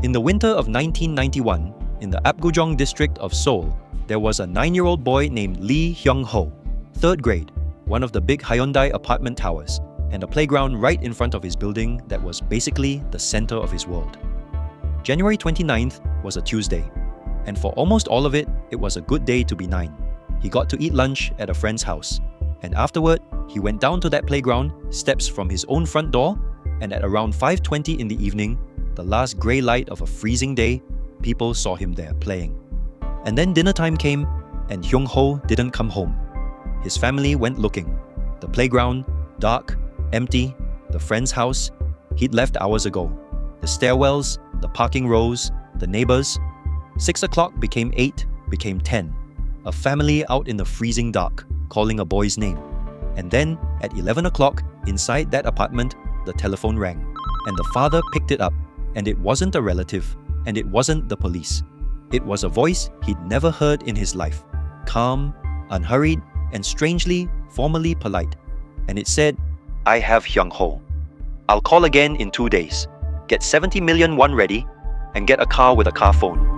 In the winter of 1991, in the Apgujeong district of Seoul, there was a 9-year-old boy named Lee Hyung-ho, 3rd grade, one of the big Hyundai apartment towers, and a playground right in front of his building that was basically the center of his world. January 29th was a Tuesday, and for almost all of it, it was a good day to be 9. He got to eat lunch at a friend's house, and afterward, he went down to that playground, steps from his own front door, and at around 5:20 in the evening, the last grey light of a freezing day, people saw him there playing. And then dinner time came, and Hyung-ho didn't come home. His family went looking. The playground, dark, empty, the friend's house, he'd left hours ago. The stairwells, the parking rows, the neighbors. 6 o'clock became 8, became 10. A family out in the freezing dark, calling a boy's name. And then, at 11 o'clock, inside that apartment, the telephone rang. And the father picked it up. And it wasn't a relative, and it wasn't the police. It was a voice he'd never heard in his life. Calm, unhurried, and strangely, formally polite. And it said, "I have Hyung-ho. I'll call again in 2 days. Get 70 million won ready, and get a car with a car phone."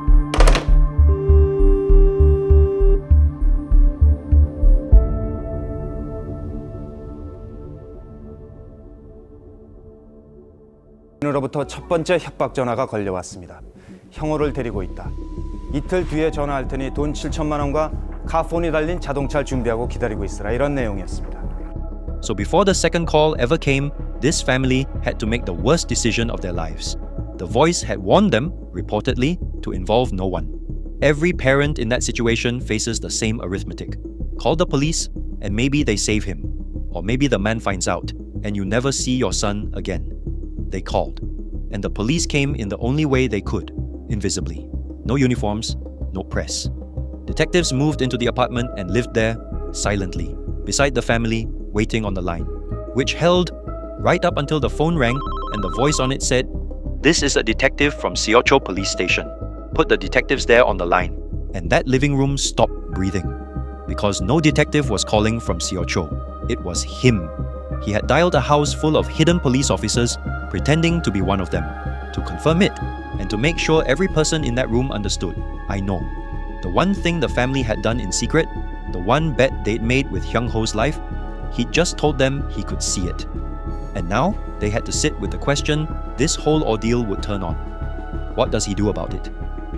으로부터 첫 번째 협박 전화가 걸려왔습니다. 형호를 데리고 있다. 이틀 뒤에 전화할 테니 돈 7천만 원과 카폰이 달린 자동차를 준비하고 기다리고 있으라, 이런 내용이었습니다. So before the second call ever came, this family had to make the worst decision of their lives. The voice had warned them, reportedly, to involve no one. Every parent in that situation faces the same arithmetic. Call the police, and maybe they save him. Or maybe the man finds out, and you never see your son again. They called, and the police came in the only way they could, invisibly. No uniforms, no press. Detectives moved into the apartment and lived there, silently, beside the family, waiting on the line, which held right up until the phone rang and the voice on it said, "This is a detective from Seoul Police Station. Put the detectives there on the line." And that living room stopped breathing, because no detective was calling from Seoul. It was him. He had dialed a house full of hidden police officers, pretending to be one of them, to confirm it, and to make sure every person in that room understood. I know. The one thing the family had done in secret, the one bet they'd made with Hyung-ho's life, he'd just told them he could see it. And now, they had to sit with the question this whole ordeal would turn on. What does he do about it?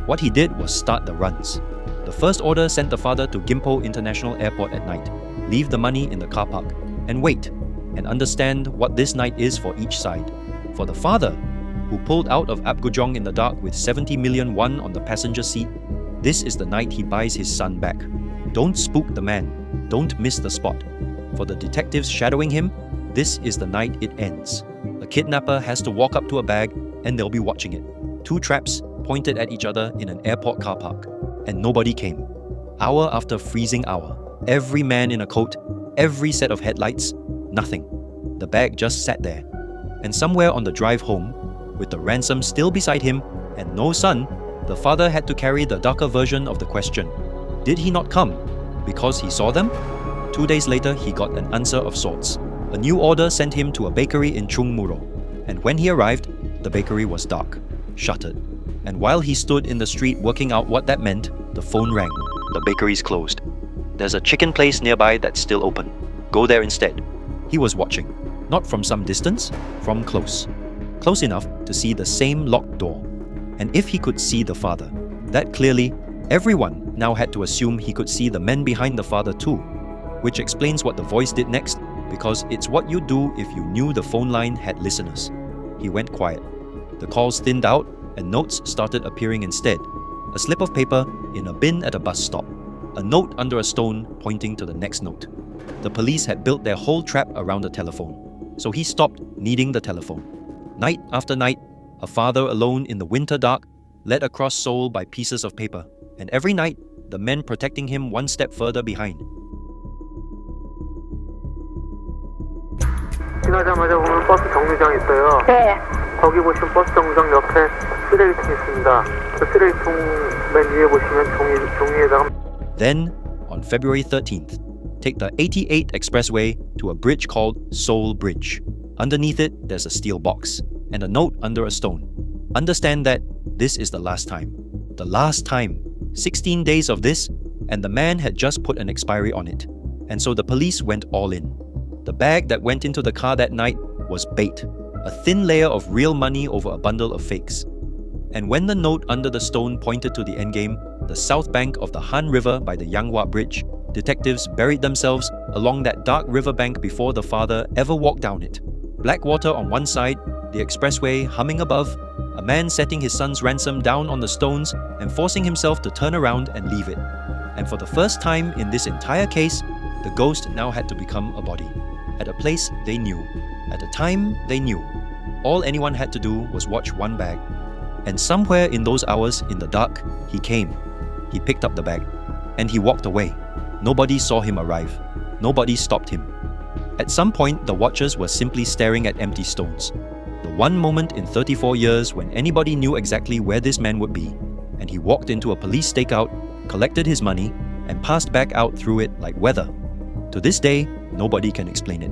What he did was start the runs. The first order sent the father to Gimpo International Airport at night, leave the money in the car park, and wait, and understand what this night is for each side. For the father, who pulled out of Apgujeong in the dark with 70 million won on the passenger seat, this is the night he buys his son back. Don't spook the man. Don't miss the spot. For the detectives shadowing him, this is the night it ends. A kidnapper has to walk up to a bag, and they'll be watching it. 2 traps pointed at each other in an airport car park. And nobody came. Hour after freezing hour. Every man in a coat, every set of headlights, nothing. The bag just sat there. And somewhere on the drive home, with the ransom still beside him and no son, the father had to carry the darker version of the question. Did he not come because he saw them? 2 days later, he got an answer of sorts. A new order sent him to a bakery in Chungmuro. And when he arrived, the bakery was dark, shuttered. And while he stood in the street working out what that meant, the phone rang. The bakery's closed. There's a chicken place nearby that's still open. Go there instead. He was watching. Not from some distance, from close. Close enough to see the same locked door. And if he could see the father, that clearly, everyone now had to assume he could see the men behind the father too. Which explains what the voice did next, because it's what you'd do if you knew the phone line had listeners. He went quiet. The calls thinned out, and notes started appearing instead. A slip of paper in a bin at a bus stop. A note under a stone pointing to the next note. The police had built their whole trap around the telephone. So he stopped needing the telephone. Night after night, a father alone in the winter dark, led across Seoul by pieces of paper. And every night, the men protecting him one step further behind. 지나자마자 보면 버스 정류장 있어요. 네. 거기 보시면 버스 정류장 옆에 쓰레기통 있습니다. 그 쓰레기통 맨 위에 보시면 종이에다가. Then, on February 13th, take the 88 expressway to a bridge called Seoul Bridge. Underneath it, there's a steel box and a note under a stone. Understand that this is the last time. The last time. 16 days of this, and the man had just put an expiry on it. And so the police went all in. The bag that went into the car that night was bait, a thin layer of real money over a bundle of fakes. And when the note under the stone pointed to the endgame, the south bank of the Han River by the Yanghua Bridge, detectives buried themselves along that dark riverbank before the father ever walked down it. Black water on one side, the expressway humming above, a man setting his son's ransom down on the stones and forcing himself to turn around and leave it. And for the first time in this entire case, the ghost now had to become a body. At a place they knew. At a time they knew. All anyone had to do was watch one bag. And somewhere in those hours in the dark, he came. He picked up the bag. And he walked away. Nobody saw him arrive. Nobody stopped him. At some point, the watchers were simply staring at empty stones. The one moment in 34 years when anybody knew exactly where this man would be. And he walked into a police stakeout, collected his money, and passed back out through it like weather. To this day, nobody can explain it.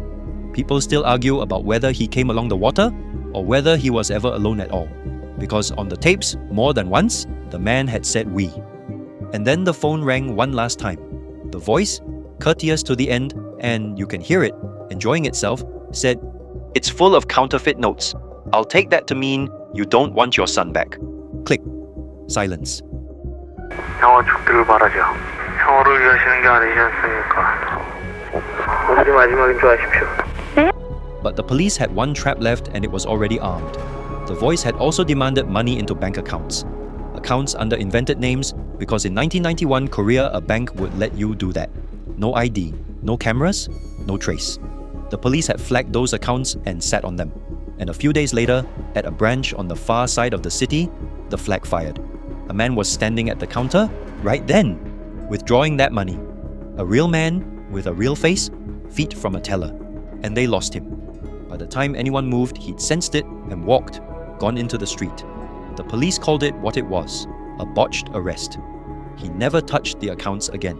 People still argue about whether he came along the water or whether he was ever alone at all. Because on the tapes, more than once, the man had said we. And then the phone rang one last time. The voice, courteous to the end, and you can hear it, enjoying itself, said, "It's full of counterfeit notes. I'll take that to mean you don't want your son back." Click. Silence. 형은 죽기를 바라죠. 형을 위하시는 게 아니지 않습니까? 오늘이 마지막인 줄 아십시오. But the police had one trap left and it was already armed. The voice had also demanded money into bank accounts. Accounts under invented names because in 1991 Korea a bank would let you do that. No ID, no cameras, no trace. The police had flagged those accounts and sat on them. And a few days later, at a branch on the far side of the city, the flag fired. A man was standing at the counter right then, withdrawing that money. A real man with a real face, feet from a teller. And they lost him. By the time anyone moved, he'd sensed it and walked, gone into the street. The police called it what it was, a botched arrest. He never touched the accounts again.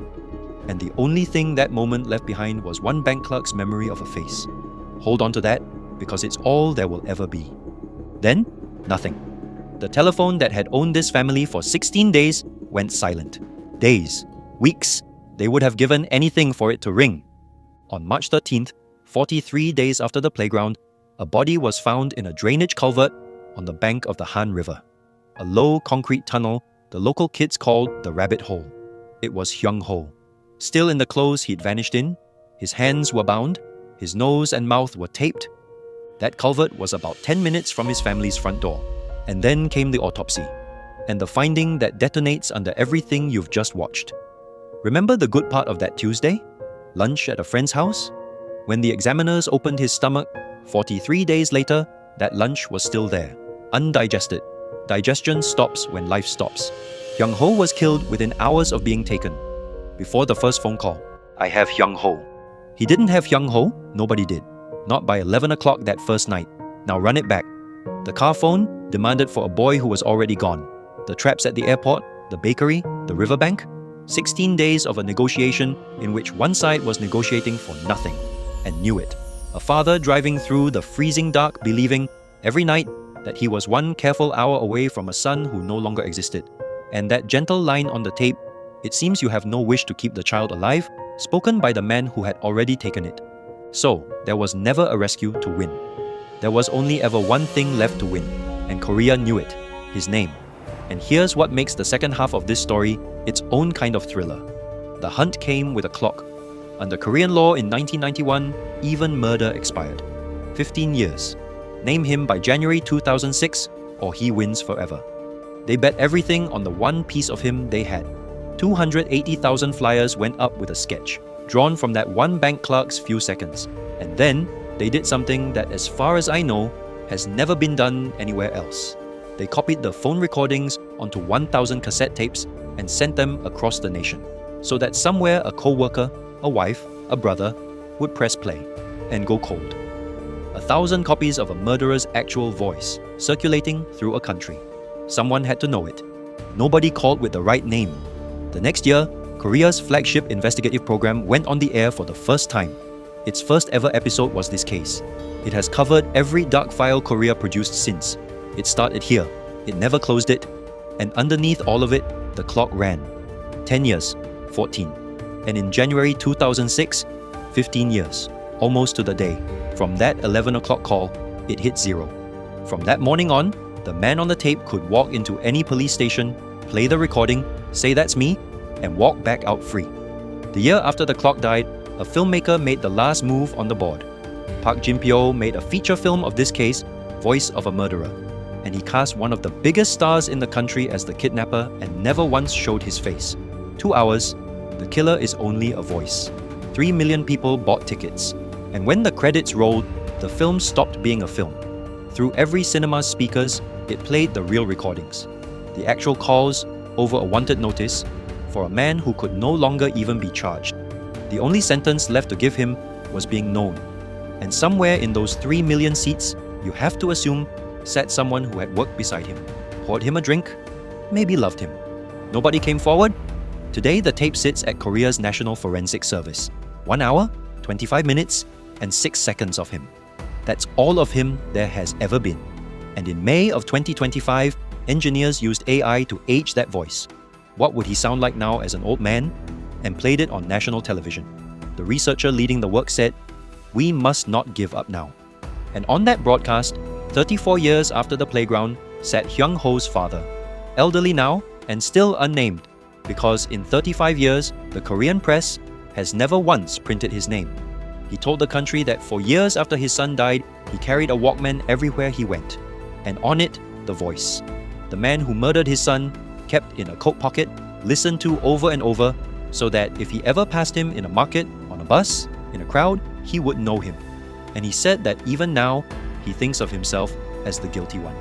And the only thing that moment left behind was one bank clerk's memory of a face. Hold on to that, because it's all there will ever be. Then, nothing. The telephone that had owned this family for 16 days went silent. Days, weeks, they would have given anything for it to ring. On March 13th, 43 days after the playground, a body was found in a drainage culvert on the bank of the Han River. A low concrete tunnel the local kids called the Rabbit Hole. It was Hyung Ho. Still in the clothes he'd vanished in, his hands were bound, his nose and mouth were taped. That culvert was about 10 minutes from his family's front door. And then came the autopsy, and the finding that detonates under everything you've just watched. Remember the good part of that Tuesday? Lunch at a friend's house? When the examiners opened his stomach, 43 days later, that lunch was still there, undigested. Digestion stops when life stops. Hyung Ho was killed within hours of being taken. Before the first phone call, "I have Hyung Ho." He didn't have Hyung Ho, nobody did. Not by 11 o'clock that first night. Now run it back. The car phone demanded for a boy who was already gone. The traps at the airport, the bakery, the riverbank. 16 days of a negotiation in which one side was negotiating for nothing and knew it. A father driving through the freezing dark believing every night that he was one careful hour away from a son who no longer existed. And that gentle line on the tape, "It seems you have no wish to keep the child alive," spoken by the man who had already taken it. So, there was never a rescue to win. There was only ever one thing left to win, and Korea knew it, his name. And here's what makes the second half of this story its own kind of thriller. The hunt came with a clock. Under Korean law in 1991, even murder expired. 15 years. Name him by January 2006, or he wins forever. They bet everything on the one piece of him they had. 280,000 flyers went up with a sketch, drawn from that one bank clerk's few seconds. And then, they did something that, as far as I know, has never been done anywhere else. They copied the phone recordings onto 1,000 cassette tapes and sent them across the nation, so that somewhere a co-worker, a wife, a brother, would press play and go cold. 1,000 copies of a murderer's actual voice circulating through a country. Someone had to know it. Nobody called with the right name. The next year, Korea's flagship investigative program went on the air for the first time. Its first ever episode was this case. It has covered every dark file Korea produced since. It started here, It never closed it. And underneath all of it, the clock ran. 10 years, 14. And in January 2006, 15 years, almost to the day. From that 11 o'clock call, it hit 0. From that morning on, the man on the tape could walk into any police station, play the recording, say that's me, and walk back out free. The year after the clock died, a filmmaker made the last move on the board. Park Jin-pyo made a feature film of this case, Voice of a Murderer, and he cast one of the biggest stars in the country as the kidnapper and never once showed his face. 2 hours, the killer is only a voice. 3 million people bought tickets, and when the credits rolled, the film stopped being a film. Through every cinema's speakers, it played the real recordings. The actual calls over a wanted notice for a man who could no longer even be charged. The only sentence left to give him was being known. And somewhere in those 3 million seats, you have to assume, sat someone who had worked beside him, poured him a drink, maybe loved him. Nobody came forward? Today, the tape sits at Korea's National Forensic Service. 1 hour, 25 minutes, and 6 seconds of him. That's all of him there has ever been. And in May of 2025, engineers used AI to age that voice. What would he sound like now as an old man? And played it on national television. The researcher leading the work said, "We must not give up now." And on that broadcast, 34 years after the playground, sat Hyung-ho's father, elderly now and still unnamed, because in 35 years, the Korean press has never once printed his name. He told the country that for years after his son died, he carried a Walkman everywhere he went. And on it, the voice. The man who murdered his son, kept in a coat pocket, listened to over and over, so that if he ever passed him in a market, on a bus, in a crowd, he would know him. And he said that even now, he thinks of himself as the guilty one.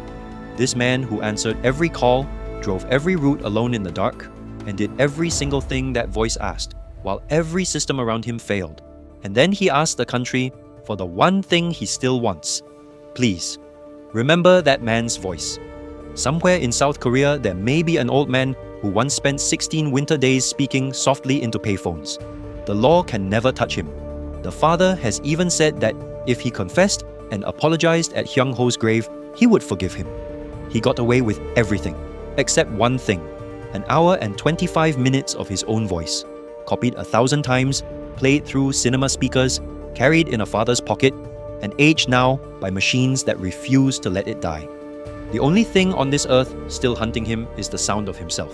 This man who answered every call, drove every route alone in the dark, and did every single thing that voice asked, while every system around him failed. And then he asked the country for the one thing he still wants. Please, remember that man's voice. Somewhere in South Korea, there may be an old man who once spent 16 winter days speaking softly into payphones. The law can never touch him. The father has even said that if he confessed and apologized at Hyung-ho's grave, he would forgive him. He got away with everything, except one thing: an hour and 25 minutes of his own voice, copied 1,000 times, played through cinema speakers, carried in a father's pocket, and aged now by machines that refuse to let it die. The only thing on this earth still hunting him is the sound of himself.